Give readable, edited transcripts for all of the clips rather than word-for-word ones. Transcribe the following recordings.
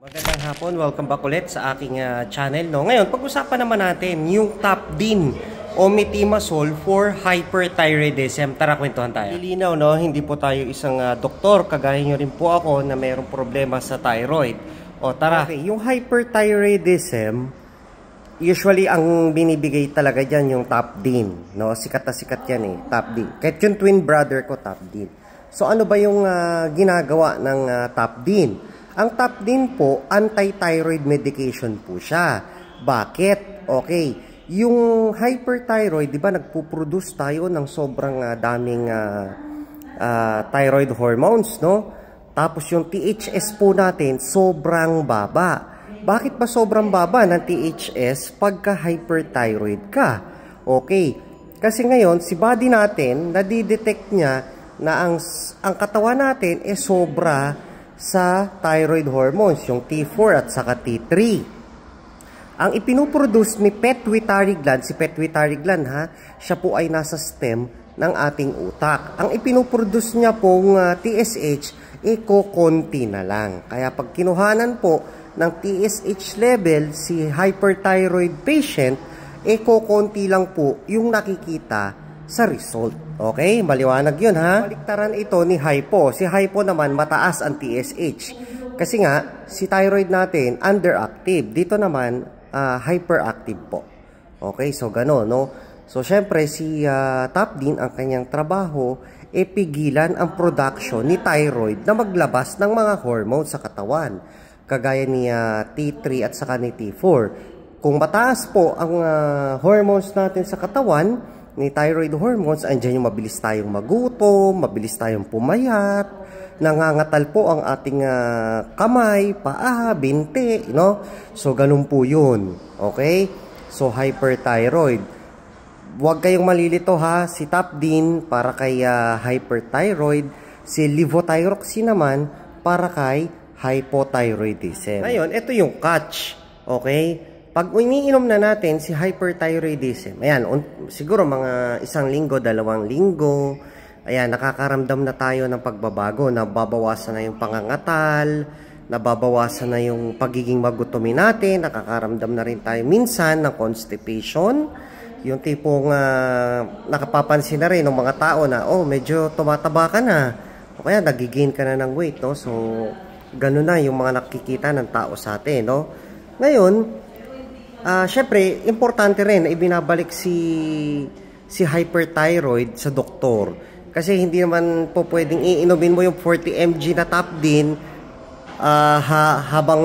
Magandang hapon, welcome back ulit sa aking channel. No? Ngayon, pag-usapan naman natin yung Topdin o Metimazole for hyperthyroidism. Tara, kwentuhan tayo. Lilinaw, no? Hindi po tayo isang doktor. Kagaya nyo rin po ako na mayroong problema sa thyroid. O tara, okay, yung hyperthyroidism, usually ang binibigay talaga dyan yung Topdin. No? Sikat na sikat yan eh, Topdin. Kahit yung twin brother ko, Topdin. So ano ba yung ginagawa ng Topdin? Ang Topdin po, anti-thyroid medication po siya. Bakit? Okay. Yung hyperthyroid, di ba, nagpo-produce tayo ng sobrang daming thyroid hormones, no? Tapos yung THS po natin, sobrang baba. Bakit ba sobrang baba ng THS pagka hyperthyroid ka? Okay. Kasi ngayon, si body natin, nadidetect niya na ang katawan natin sobra sa thyroid hormones, yung T4 at saka T3. Ang ipinuproduce ni pituitary gland, si pituitary gland ha, siya po ay nasa stem ng ating utak. Ang ipinuproduce niya pong TSH, kokonti na lang. Kaya pag kinuhanan po ng TSH level, si hyperthyroid patient, kokonti lang po yung nakikita sa result. Okay? Maliwanag yun ha. Baliktaran ito ni hypo. Si hypo naman mataas ang TSH. Kasi nga, si thyroid natin underactive. Dito naman, hyperactive po. Okay? So, gano'n, no? So, syempre, si Topdin, ang kanyang trabaho, pigilan ang production ni thyroid na maglabas ng mga hormones sa katawan. Kagaya ni T3 at saka ni T4. Kung mataas po ang hormones natin sa katawan, ni thyroid hormones, andyan yung mabilis tayong magutom, mabilis tayong pumayat, nangangatal po ang ating kamay, paa, binti, no? So, ganun po yun. Okay? So, hyperthyroid. Huwag kayong malilito ha, si Topdin para kay hyperthyroid, si levothyroxine naman para kay hypothyroidism. Ngayon, ito yung catch. Okay? Pag iniinom na natin si hyperthyroidism, ayan, siguro mga 1 linggo, 2 linggo, ayan, nakakaramdam na tayo ng pagbabago, nababawasan na yung pangangatal, nababawasan na yung pagiging magutomin natin, nakakaramdam na rin tayo minsan ng constipation, yung tipong nakapapansin na rin ng mga tao na, oh, medyo tumataba ka na, o kaya nagigain ka na ng weight, no? So, ganun na yung mga nakikita ng tao sa atin, no? Ngayon, syempre, importante rin na ibinabalik si hyperthyroid sa doktor. Kasi hindi naman po pwedeng iinumin mo yung 40 mg na Topdin habang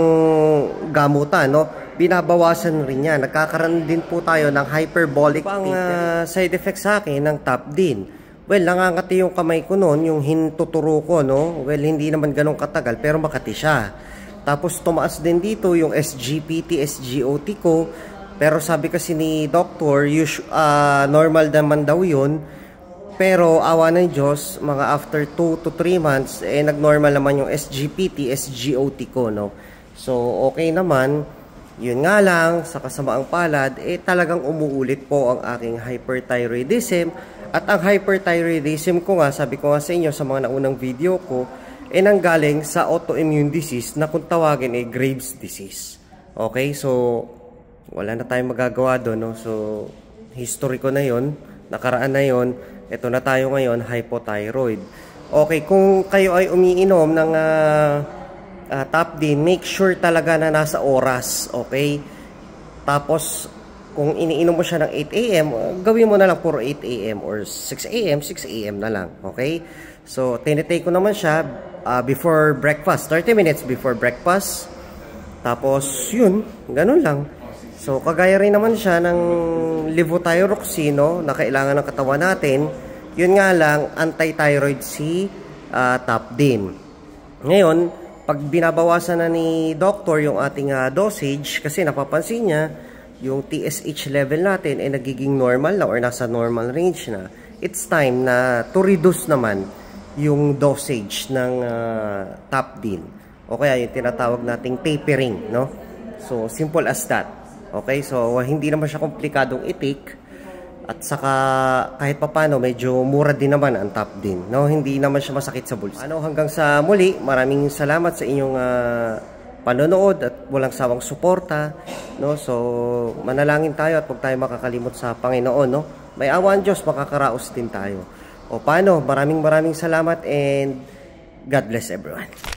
gamutan, no? Binabawasan rin yan. Nagkakaroon din po tayo ng hyperbolic side effects sa akin ng Topdin. Well, nangangati yung kamay ko noon, yung hintuturo ko, no? Well, hindi naman ganun katagal, pero makati siya. Tapos tumaas din dito yung SGPT, SGOT ko. Pero sabi kasi ni doctor, normal naman daw yun. Pero awa ng Diyos, mga after 2 to 3 months, nag-normal naman yung SGPT, SGOT ko, no? So, okay naman. Yun nga lang, sa kasamaang palad, talagang umuulit po ang aking hyperthyroidism. At ang hyperthyroidism ko nga, sabi ko nga sa inyo sa mga naunang video ko, nanggaling sa autoimmune disease na kung tawagin Graves disease. Okay, so wala na tayong magagawa doon, no? So history ko na yon, nakaraan na yon, ito na tayo ngayon, hypothyroid. Okay, kung kayo ay umiinom ng Topdin, make sure talaga na nasa oras, okay? Tapos kung iniinom mo siya ng 8 AM, gawin mo na lang puro 8 AM or 6 AM, 6 AM na lang, okay? So tinitake ko naman siya before breakfast, 30 minutes before breakfast. Tapos yun, ganun lang. So kagaya rin naman siya ng levothyroxine, no, na kailangan ng katawan natin. Yun nga lang, anti-thyroid si Topdin. Ngayon, pag binabawasan na ni doctor yung ating dosage, kasi napapansin niya yung TSH level natin nagiging normal na or nasa normal range na, it's time na to reduce naman yung dosage ng Topdin. O kaya yung tinatawag nating tapering, no? So, simple as that. Okay? So, hindi naman siya komplikadong i-take. At saka, kahit papano, medyo mura din naman ang Topdin, no? Hindi naman siya masakit sa bulsa. Hanggang sa muli, maraming salamat sa inyong panonood at walang sawang suporta, no? So manalangin tayo at huwag tayo makakalimot sa Panginoon, no? May awa ang Diyos, makakaraos din tayo. O paano? Maraming salamat and God bless everyone.